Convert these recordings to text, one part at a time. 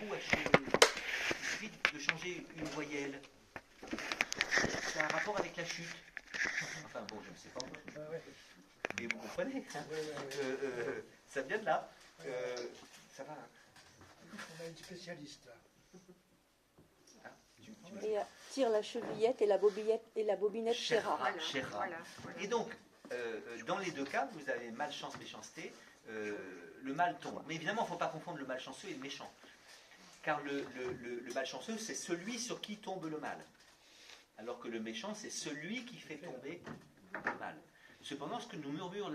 coup, il suffit de changer une voyelle. Ça a un rapport avec la chute. Enfin bon, je ne sais pas. Mais vous comprenez, hein, ça vient de là. Ça va. On a une spécialiste là. Et tire la chevillette et la bobinette Scherra. Voilà. Et donc, dans les deux cas, vous avez malchance, méchanceté, le mal tombe. Mais évidemment, il ne faut pas confondre le malchanceux et le méchant. Car le malchanceux, c'est celui sur qui tombe le mal. Alors que le méchant, c'est celui qui fait tomber le mal. Cependant, ce que nous murmure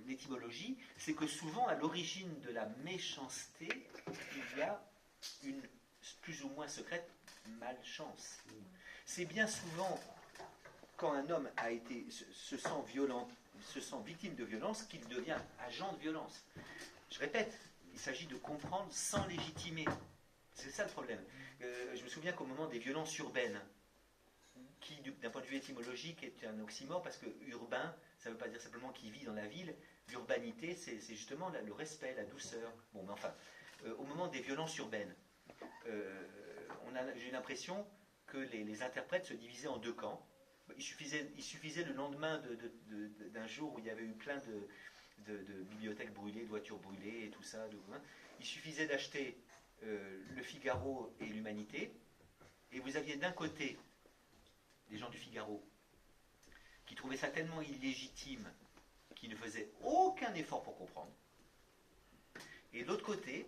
l'étymologie, c'est que souvent, à l'origine de la méchanceté, il y a une plus ou moins secrète malchance. C'est bien souvent quand un homme se sent victime de violence qu'il devient agent de violence. Je répète, il s'agit de comprendre sans légitimer. C'est ça le problème. Je me souviens qu'au moment des violences urbaines, qui d'un point de vue étymologique est un oxymore, parce que urbain, ça ne veut pas dire simplement qui vit dans la ville. L'urbanité, c'est justement le respect, la douceur. Bon, mais enfin, au moment des violences urbaines, j'ai l'impression que les interprètes se divisaient en deux camps. Il suffisait le lendemain d'un jour où il y avait eu plein de bibliothèques brûlées, de voitures brûlées et tout ça. Il suffisait d'acheter Le Figaro et l'Humanité, et vous aviez d'un côté les gens du Figaro qui trouvaient ça tellement illégitime qu'ils ne faisaient aucun effort pour comprendre. Et de l'autre côté,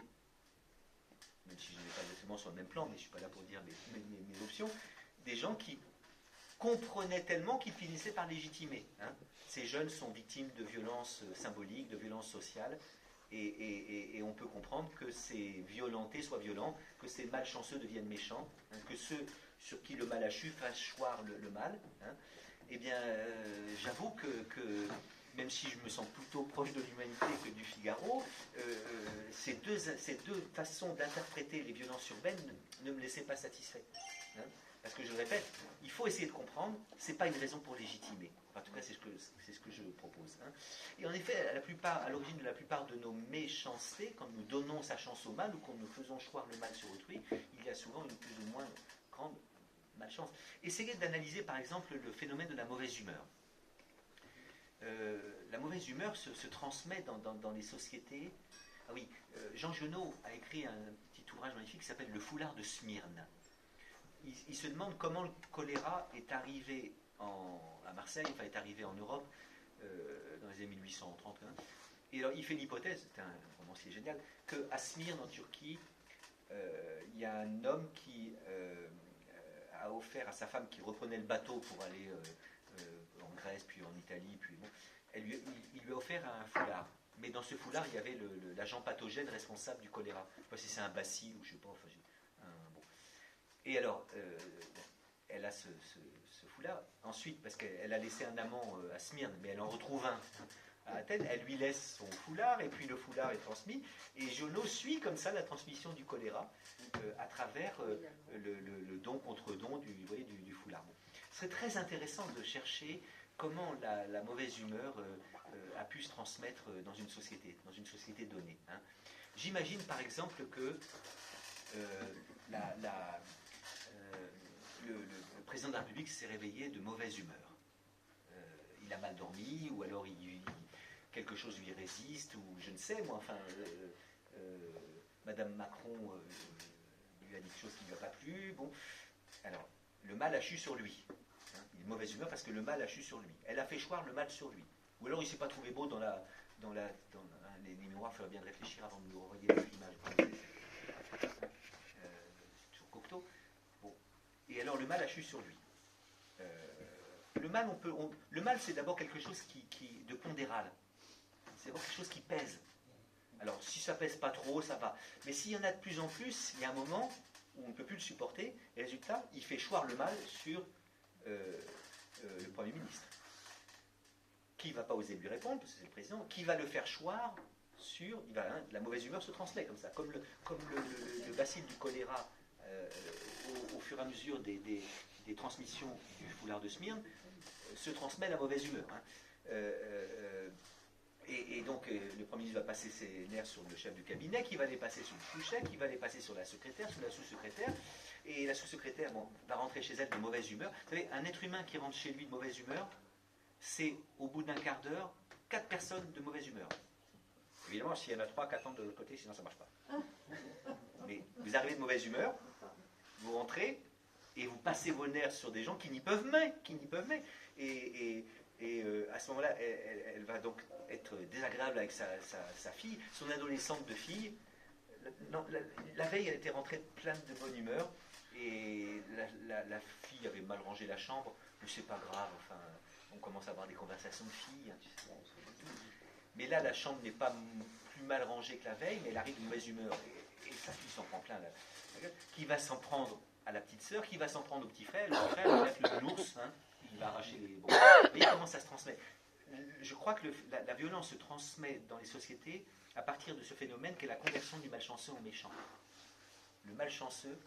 même si je n'ai pas exactement sur le même plan, mais je ne suis pas là pour dire mes options, des gens qui comprenaient tellement qu'ils finissaient par légitimer. Hein. Ces jeunes sont victimes de violences symboliques, de violences sociales, et on peut comprendre que ces violentés soient violents, que ces malchanceux deviennent méchants, hein, que ceux sur qui le mal a chu fassent choir le mal. Hein. Eh bien, j'avoue que même si je me sens plutôt proche de l'Humanité que du Figaro, ces deux façons d'interpréter les violences urbaines ne me laissaient pas satisfait. Hein. Parce que je le répète, il faut essayer de comprendre, ce n'est pas une raison pour légitimer. Enfin, en tout cas, c'est ce que je propose. Hein. Et en effet, à l'origine de la plupart de nos méchancetés, quand nous donnons sa chance au mal ou quand nous faisons choir le mal sur autrui, il y a souvent une plus ou moins grande malchance. Essayez d'analyser par exemple le phénomène de la mauvaise humeur. La mauvaise humeur se transmet dans les sociétés. Ah oui, Jean Genot a écrit un petit ouvrage magnifique qui s'appelle Le foulard de Smyrne. Il se demande comment le choléra est arrivé à Marseille, enfin est arrivé en Europe dans les années 1830. Hein. Et alors il fait l'hypothèse, c'est un romancier génial, qu'à Smyrne en Turquie, il y a un homme qui a offert à sa femme qui reprenait le bateau pour aller en Grèce, puis en Italie, puis bon, il lui a offert un foulard. Mais dans ce foulard, il y avait l'agent pathogène responsable du choléra. Je ne sais pas si c'est un bacille ou je ne sais pas. Enfin, bon. Et alors, elle a ce foulard. Ensuite, parce qu'elle a laissé un amant à Smyrne, mais elle en retrouve un à Athènes, elle lui laisse son foulard, et puis le foulard est transmis. Et Genot suit comme ça la transmission du choléra à travers le don contre don du foulard. Bon. Ce serait très intéressant de chercher comment la mauvaise humeur a pu se transmettre dans une société donnée. Hein. J'imagine par exemple que le président de la République s'est réveillé de mauvaise humeur. Il a mal dormi, ou alors quelque chose lui résiste, ou je ne sais, moi, enfin, Madame Macron lui a dit quelque chose qui ne lui a pas plu. Bon, alors, le mal a chu sur lui. Hein, il est de mauvaise humeur parce que le mal a chu sur lui. Elle a fait choir le mal sur lui. Ou alors il ne s'est pas trouvé beau dans les mémoires, il faudrait bien réfléchir avant de nous renvoyer l'image. Sur Cocteau. Bon. Et alors le mal a chu sur lui. Le mal, c'est d'abord quelque chose de pondéral. C'est d'abord quelque chose qui pèse. Alors, si ça pèse pas trop, ça va. Mais s'il y en a de plus en plus, il y a un moment où on ne peut plus le supporter, et résultat, il fait choir le mal sur le Premier ministre. Qui ne va pas oser lui répondre, parce que c'est le président, qui va le faire choir sur... la mauvaise humeur se transmet comme ça. Comme le bacille du choléra, au fur et à mesure des transmissions du foulard de Smyrne, se transmet la mauvaise humeur. Hein. Et donc, le Premier ministre va passer ses nerfs sur le chef du cabinet, qui va les passer sur le sous-chef, qui va les passer sur la secrétaire, sur la sous-secrétaire. Et la sous-secrétaire va rentrer chez elle de mauvaise humeur. Vous savez, un être humain qui rentre chez lui de mauvaise humeur, c'est au bout d'un quart d'heure, 4 personnes de mauvaise humeur. Évidemment, s'il y en a 3 qui attendent de l'autre côté, sinon ça ne marche pas. Mais vous arrivez de mauvaise humeur, vous rentrez, et vous passez vos nerfs sur des gens qui n'y peuvent mais. Et à ce moment-là, elle va donc être désagréable avec sa fille, son adolescente de fille. La veille, elle était rentrée pleine de bonne humeur, et la fille avait mal rangé la chambre, mais c'est pas grave, enfin, on commence à avoir des conversations de filles, hein, tu sais, mais là, la chambre n'est pas plus mal rangée que la veille, mais elle arrive de mauvaise humeur, et sa fille s'en prend plein, qui va s'en prendre à la petite sœur, qui va s'en prendre au petit frère, le frère va être l'ours, hein, il va arracher les... Bon. Vous voyez comment ça se transmet. Je crois que la violence se transmet dans les sociétés à partir de ce phénomène qu'est la conversion du malchanceux en méchant. Le malchanceux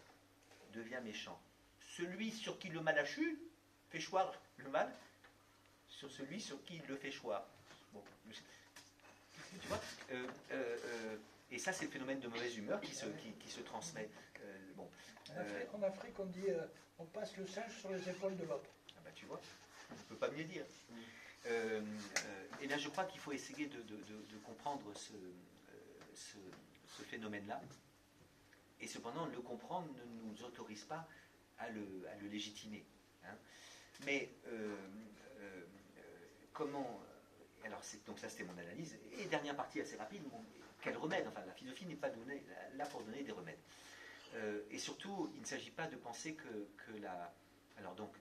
devient méchant. Celui sur qui le mal a chu fait choir le mal sur celui sur qui il le fait choir. Bon, tu vois, et ça, c'est le phénomène de mauvaise humeur qui se transmet. Bon, En Afrique, on dit on passe le singe sur les épaules de l'autre. Ah bah, tu vois, on ne peut pas mieux dire. Et bien, je crois qu'il faut essayer de comprendre ce phénomène-là. Et cependant, le comprendre ne nous autorise pas à le légitimer. Hein. Mais comment... Alors, donc ça, c'était mon analyse. Et dernière partie assez rapide, quel remède? Enfin, la philosophie n'est pas là pour donner des remèdes. Et surtout, il ne s'agit pas de penser que la... Alors donc,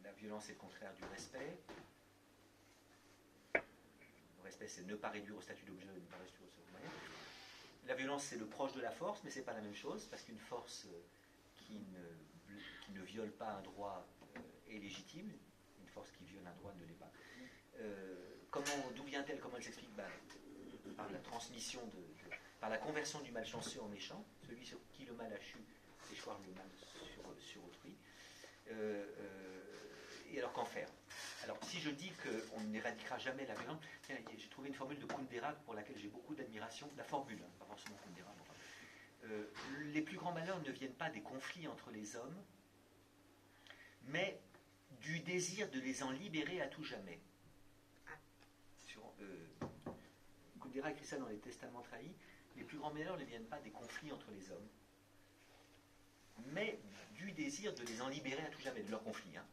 la violence est le contraire du respect. Le respect, c'est ne pas réduire au statut d'objet, ne pas réduire au statut de moyen. La violence, c'est le proche de la force, mais ce n'est pas la même chose, parce qu'une force qui ne viole pas un droit est légitime. Une force qui viole un droit ne l'est pas. D'où vient-elle? Comment elle s'explique? Par la transmission, par la conversion du malchanceux en méchant, celui sur qui le mal a chu fait choir le mal sur autrui. Et alors qu'en faire? Alors si je dis qu'on n'éradiquera jamais la violence, j'ai trouvé une formule de Kundera pour laquelle j'ai beaucoup d'admiration, la formule, hein, pas forcément Kundera. Les plus grands malheurs ne viennent pas des conflits entre les hommes, mais du désir de les en libérer à tout jamais. Kundera écrit ça dans les Testaments trahis. Les plus grands malheurs ne viennent pas des conflits entre les hommes, mais du désir de les en libérer à tout jamais, de leurs conflits. Hein.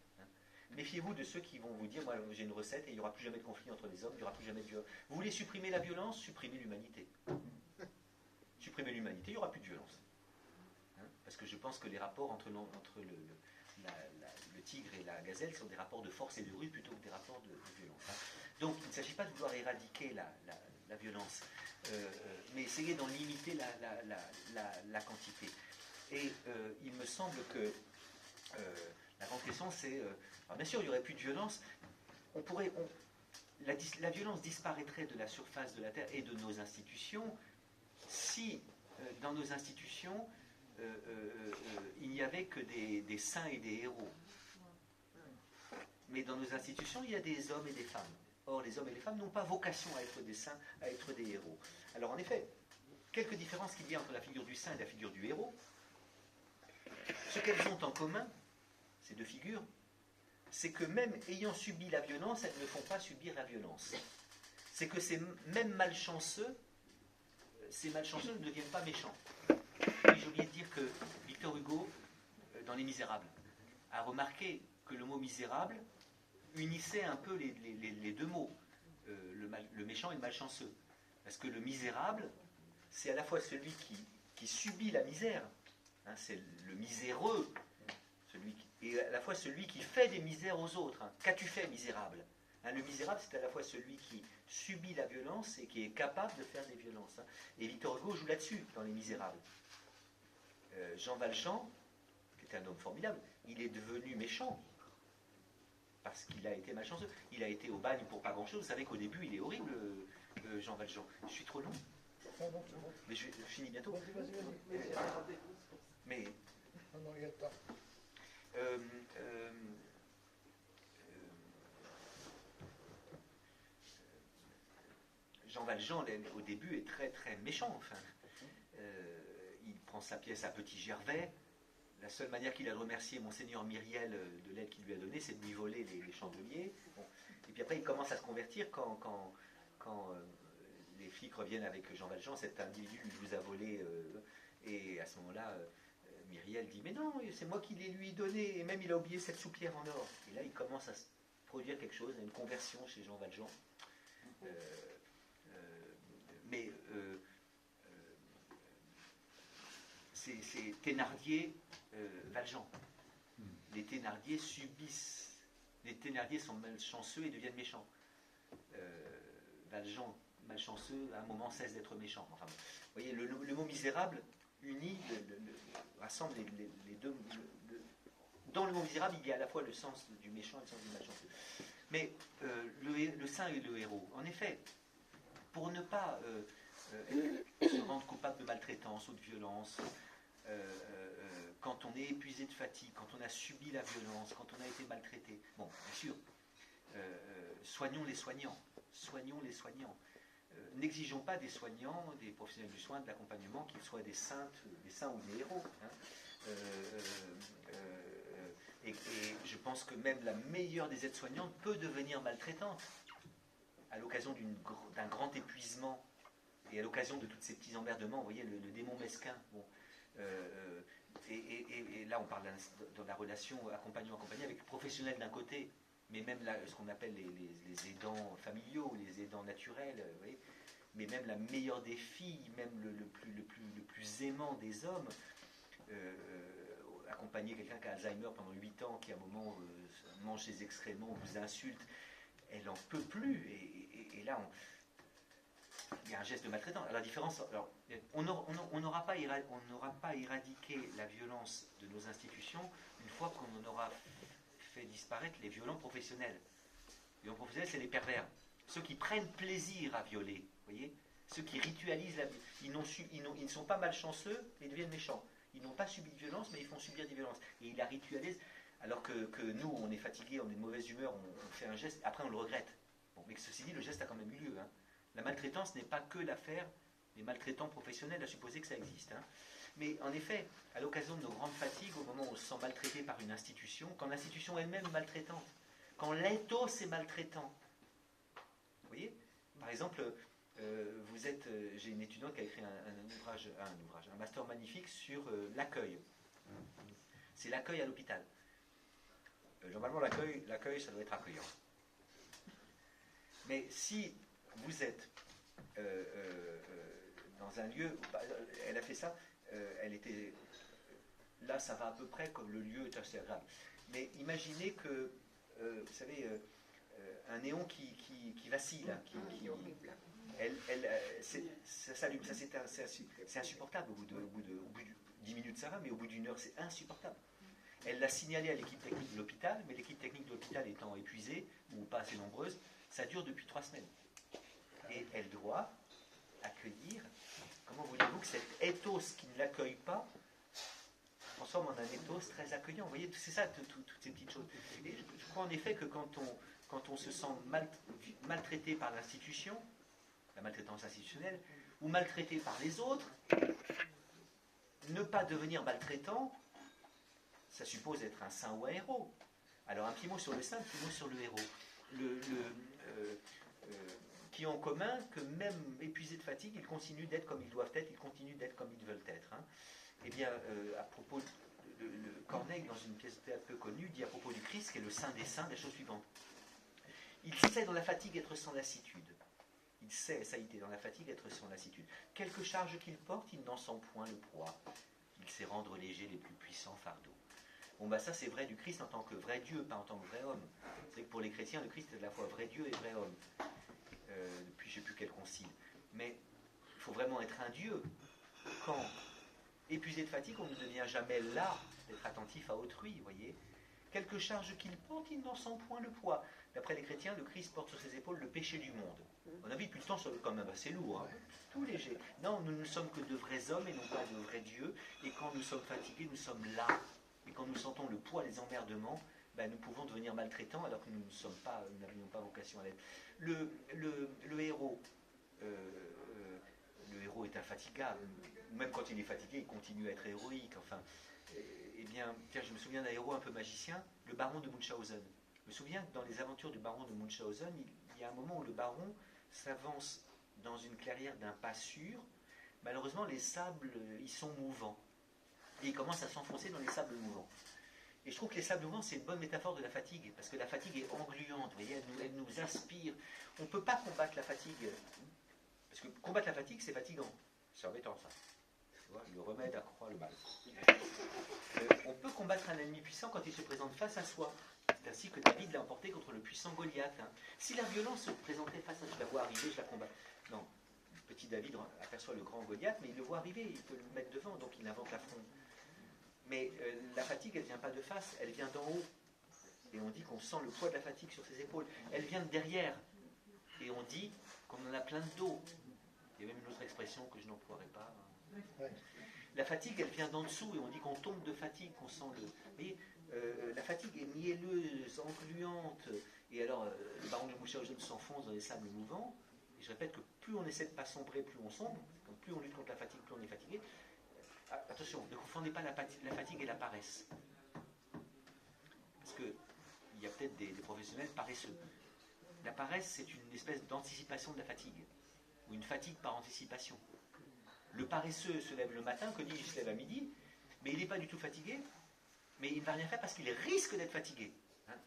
Méfiez-vous de ceux qui vont vous dire, moi j'ai une recette et il n'y aura plus jamais de conflit entre les hommes, il n'y aura plus jamais de violence. Vous voulez supprimer la violence, supprimez l'humanité. Supprimez l'humanité, il n'y aura plus de violence. Hein, parce que je pense que les rapports entre le tigre et la gazelle sont des rapports de force et de ruse plutôt que des rapports de violence. Hein. Donc il ne s'agit pas de vouloir éradiquer la violence, mais essayer d'en limiter la quantité. Et il me semble que la grande question c'est, bien sûr il n'y aurait plus de violence, la violence disparaîtrait de la surface de la Terre et de nos institutions si dans nos institutions il n'y avait que des saints et des héros. Mais dans nos institutions il y a des hommes et des femmes. Or, les hommes et les femmes n'ont pas vocation à être des saints, à être des héros. Alors, en effet, quelques différences qu'il y a entre la figure du saint et la figure du héros, ce qu'elles ont en commun, ces deux figures, c'est que même ayant subi la violence, elles ne font pas subir la violence. C'est que ces mêmes malchanceux, ne deviennent pas méchants. Et j'ai oublié de dire que Victor Hugo, dans Les Misérables, a remarqué que le mot misérable unissait un peu les deux mots, le méchant et le malchanceux. Parce que le misérable, c'est à la fois celui qui subit la misère, hein, c'est le miséreux, et à la fois celui qui fait des misères aux autres. Hein. Qu'as-tu fait, misérable? Hein, le misérable, c'est à la fois celui qui subit la violence et qui est capable de faire des violences. Hein. Et Victor Hugo joue là-dessus, dans Les Misérables. Jean Valjean, qui était un homme formidable, il est devenu méchant. Parce qu'il a été malchanceux. Il a été au bagne pour pas grand-chose. Vous savez qu'au début, il est horrible, Jean Valjean. Je suis trop long. Mais je finis bientôt. Vas-y. Mais... Non, il y a le temps. Jean Valjean, au début, est très très méchant. Enfin, il prend sa pièce à Petit Gervais. La seule manière qu'il a de remercier Monseigneur Myriel de l'aide qu'il lui a donnée, c'est de lui voler les chandeliers. Bon. Et puis après, il commence à se convertir quand les flics reviennent avec Jean Valjean. Cet individu lui vous a volé. Et à ce moment-là, Myriel dit « Mais non, c'est moi qui les lui ai donné. Et même, il a oublié cette soupière en or. » Et là, il commence à se produire quelque chose, une conversion chez Jean Valjean. Mais c'est Thénardier, Valjean. Les Thénardier subissent. Les Thénardier sont malchanceux et deviennent méchants. Valjean, malchanceux, à un moment cesse d'être méchant. Enfin, vous voyez, le mot misérable unit, rassemble les deux. Dans le mot misérable, il y a à la fois le sens du méchant et le sens du malchanceux. Mais le saint et le héros, en effet, pour ne pas se rendre coupable de maltraitance ou de violence, quand on est épuisé de fatigue, quand on a subi la violence, quand on a été maltraité, bon, bien sûr, soignons les soignants. Soignons les soignants. N'exigeons pas des soignants, des professionnels du soin, de l'accompagnement, qu'ils soient des saints ou des héros. Hein. Et je pense que même la meilleure des aides-soignantes peut devenir maltraitante à l'occasion d'un grand épuisement et à l'occasion de tous ces petits emmerdements. Vous voyez, le démon mesquin. Bon. Et là, on parle dans la relation accompagnant-accompagné avec professionnel d'un côté, mais même là, ce qu'on appelle les aidants familiaux, les aidants naturels, vous voyez, mais même la meilleure des filles, même le plus aimant des hommes, accompagner quelqu'un qui a Alzheimer pendant 8 ans, qui à un moment mange ses excréments, vous insulte, elle n'en peut plus. Et là, il y a un geste de maltraitance. Alors, la différence, alors, on n'aura pas éradiqué la violence de nos institutions une fois qu'on aura fait disparaître les violents professionnels. Les violents professionnels, c'est les pervers. Ceux qui prennent plaisir à violer, vous voyez, ceux qui ritualisent la violence. Ils ne sont pas malchanceux, mais ils deviennent méchants. Ils n'ont pas subi de violence, mais ils font subir des violences. Et ils la ritualisent, alors que nous, on est fatigué, on est de mauvaise humeur, on fait un geste, après on le regrette. Bon, mais ceci dit, le geste a quand même eu lieu. Hein. La maltraitance n'est pas que l'affaire des maltraitants professionnels, à supposer que ça existe. Hein. Mais en effet, à l'occasion de nos grandes fatigues, au moment où on se sent maltraité par une institution, quand l'institution elle-même est maltraitante, quand l'éthos est maltraitant, vous voyez, par exemple, j'ai une étudiante qui a écrit un master magnifique sur l'accueil. C'est l'accueil à l'hôpital. Normalement, l'accueil, ça doit être accueillant. Mais si vous êtes dans un lieu, elle a fait ça, elle était là, ça va à peu près comme le lieu est assez agréable. Mais imaginez que, vous savez, un néon qui vacille, là, c'est insupportable. Au bout de 10 minutes, ça va, mais au bout d'une heure, c'est insupportable. Elle l'a signalé à l'équipe technique de l'hôpital, mais l'équipe technique de l'hôpital étant épuisée, ou pas assez nombreuse, ça dure depuis 3 semaines. Et elle doit accueillir, comment voulez-vous que cet ethos qui ne l'accueille pas transforme en un ethos très accueillant. Vous voyez, c'est ça, toutes ces petites choses. Et je crois en effet que quand on se sent maltraité par l'institution, la maltraitance institutionnelle, ou maltraité par les autres, ne pas devenir maltraitant, ça suppose être un saint ou un héros. Alors un petit mot sur le saint, un petit mot sur le héros. Qui ont en commun que même épuisés de fatigue, ils continuent d'être comme ils doivent être, ils continuent d'être comme ils veulent être. Hein. Eh bien, à propos de Corneille, dans une pièce de théâtre peu connue, dit à propos du Christ, qui est le saint des saints, la chose suivante. Il sait dans la fatigue être sans lassitude. Il sait, ça y est, dans la fatigue être sans lassitude. Quelque charge qu'il porte, il n'en sent point le poids. Il sait rendre léger les plus puissants fardeaux. Bon, bah ça c'est vrai du Christ en tant que vrai Dieu, pas en tant que vrai homme. C'est que pour les chrétiens, le Christ est à la fois vrai Dieu et vrai homme. Depuis je ne sais plus quel concile. Mais il faut vraiment être un Dieu. Quand, épuisé de fatigue, on ne devient jamais là d'être attentif à autrui, vous voyez. Quelque charge qu'il porte, il n'en sent point le poids. D'après les chrétiens, le Christ porte sur ses épaules le péché du monde. On a vu depuis le temps, c'est quand même assez lourd, hein, tout léger. Non, nous ne sommes que de vrais hommes et non pas de vrais dieux. Et quand nous sommes fatigués, nous sommes là. Et quand nous sentons le poids, les emmerdements, ben, nous pouvons devenir maltraitants alors que nous n'avions pas vocation à l'être. Le héros, le héros est infatigable. Même quand il est fatigué, il continue à être héroïque. Enfin, eh bien, tiens, je me souviens d'un héros un peu magicien, le baron de Munchausen. Je me souviens que dans les aventures du baron de Munchausen, il y a un moment où le baron s'avance dans une clairière d'un pas sûr. Malheureusement, les sables, ils sont mouvants. Et il commence à s'enfoncer dans les sables mouvants. Et je trouve que les sables mouvants, c'est une bonne métaphore de la fatigue, parce que la fatigue est engluante, vous voyez, elle nous aspire. On ne peut pas combattre la fatigue, parce que combattre la fatigue, c'est fatigant. C'est embêtant, ça. Tu vois, le remède accroît le mal. On peut combattre un ennemi puissant quand il se présente face à soi. C'est ainsi que David l'a emporté contre le puissant Goliath. Si la violence se présentait face à soi, je la vois arriver, je la combats. Non, le petit David aperçoit le grand Goliath, mais il le voit arriver, il peut le mettre devant, donc il invente l'affront. Mais la fatigue, elle ne vient pas de face, elle vient d'en haut. Et on dit qu'on sent le poids de la fatigue sur ses épaules. Elle vient de derrière. Et on dit qu'on en a plein de dos. Il y a même une autre expression que je n'emploierai pas. Ouais. La fatigue, elle vient d'en dessous. Et on dit qu'on tombe de fatigue, qu'on sent le... Vous voyez, la fatigue est mielleuse, engluante. Et alors, le baron de Munchausen s'enfonce dans les sables mouvants. Et je répète que plus on essaie de ne pas sombrer, plus on sombre. Donc plus on lutte contre la fatigue, plus on est fatigué. Attention, ne confondez pas la fatigue et la paresse. Parce qu'il y a peut-être des professionnels paresseux. La paresse, c'est une espèce d'anticipation de la fatigue. Ou une fatigue par anticipation. Le paresseux se lève le matin, que dit-il, il se lève à midi, mais il n'est pas du tout fatigué, mais il ne va rien faire parce qu'il risque d'être fatigué.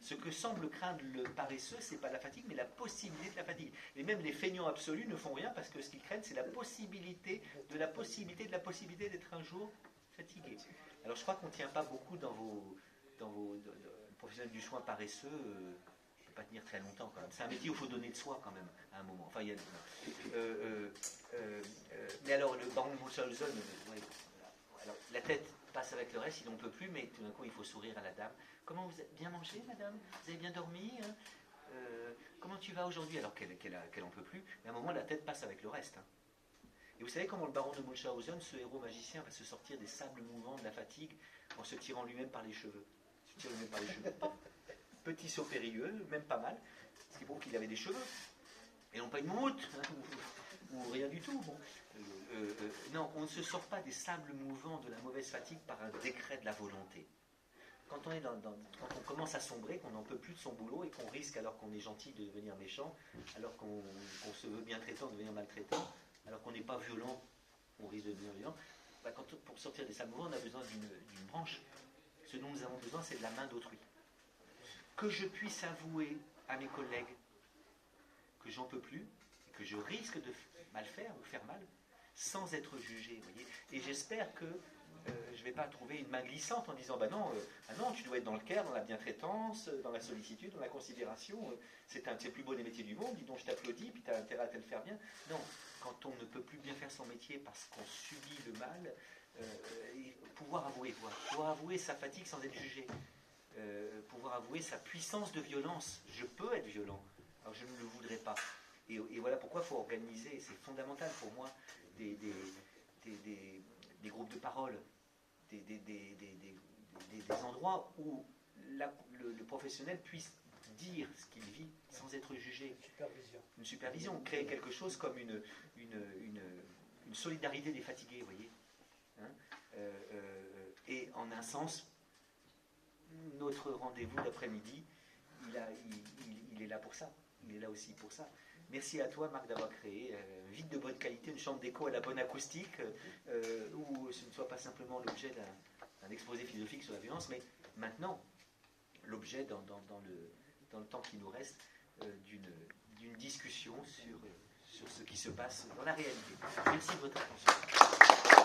Ce que semble craindre le paresseux, ce n'est pas la fatigue, mais la possibilité de la fatigue. Et même les feignants absolus ne font rien parce que ce qu'ils craignent, c'est la possibilité d'être un jour fatigué. Alors je crois qu'on ne tient pas beaucoup dans vos professionnels du soin paresseux. On ne peut pas tenir très longtemps quand même. C'est un métier où il faut donner de soi quand même à un moment. Enfin, il y a, mais alors le baron de Munchausen, alors, la tête passe avec le reste, il n'en peut plus, mais tout d'un coup il faut sourire à la dame. Comment vous avez bien mangé, madame? Vous avez bien dormi, hein? Comment tu vas aujourd'hui? Alors qu'elle n'en peut plus. Mais à un moment, la tête passe avec le reste. Hein. Et vous savez comment le baron de Munchausen, ce héros magicien, va se sortir des sables mouvants de la fatigue en se tirant lui-même par les cheveux. Il se tire lui-même par les cheveux. Petit saut périlleux, même pas mal. Ce qui prouve qu'il avait des cheveux. Et non pas une moumoute, hein, ou rien du tout. Bon. Non, on ne se sort pas des sables mouvants de la mauvaise fatigue par un décret de la volonté. Quand on commence à sombrer, qu'on n'en peut plus de son boulot et qu'on risque, alors qu'on est gentil, de devenir méchant, alors qu'on se veut bien traitant, de devenir maltraitant, alors qu'on n'est pas violent, on risque de devenir violent, bah pour sortir des sables mouvants, on a besoin d'une branche. Ce dont nous avons besoin, c'est de la main d'autrui. Que je puisse avouer à mes collègues que j'en peux plus, et que je risque de mal faire ou faire mal, sans être jugé. Voyez. Et j'espère que je ne vais pas trouver une main glissante en disant bah non, non, tu dois être dans le care, dans la bientraitance, dans la sollicitude, dans la considération. C'est le plus beau des métiers du monde, dis donc je t'applaudis, puis tu as intérêt à te le faire bien. Non, quand on ne peut plus bien faire son métier parce qu'on subit le mal, pouvoir avouer sa fatigue sans être jugé, pouvoir avouer sa puissance de violence. Je peux être violent, alors je ne le voudrais pas. Et voilà pourquoi il faut organiser, c'est fondamental pour moi, des groupes de parole, des endroits où le professionnel puisse dire ce qu'il vit sans être jugé. Une supervision. Créer quelque chose comme une solidarité des fatigués, vous voyez. Hein, et en un sens, notre rendez-vous d'après-midi, il est là pour ça. Il est là aussi pour ça. Merci à toi, Marc, d'avoir créé vite de bonne qualité, une chambre d'écho à la bonne acoustique, où ce ne soit pas simplement l'objet d'un exposé philosophique sur la violence, mais maintenant, l'objet, dans le temps qui nous reste, d'une discussion sur ce qui se passe dans la réalité. Merci de votre attention.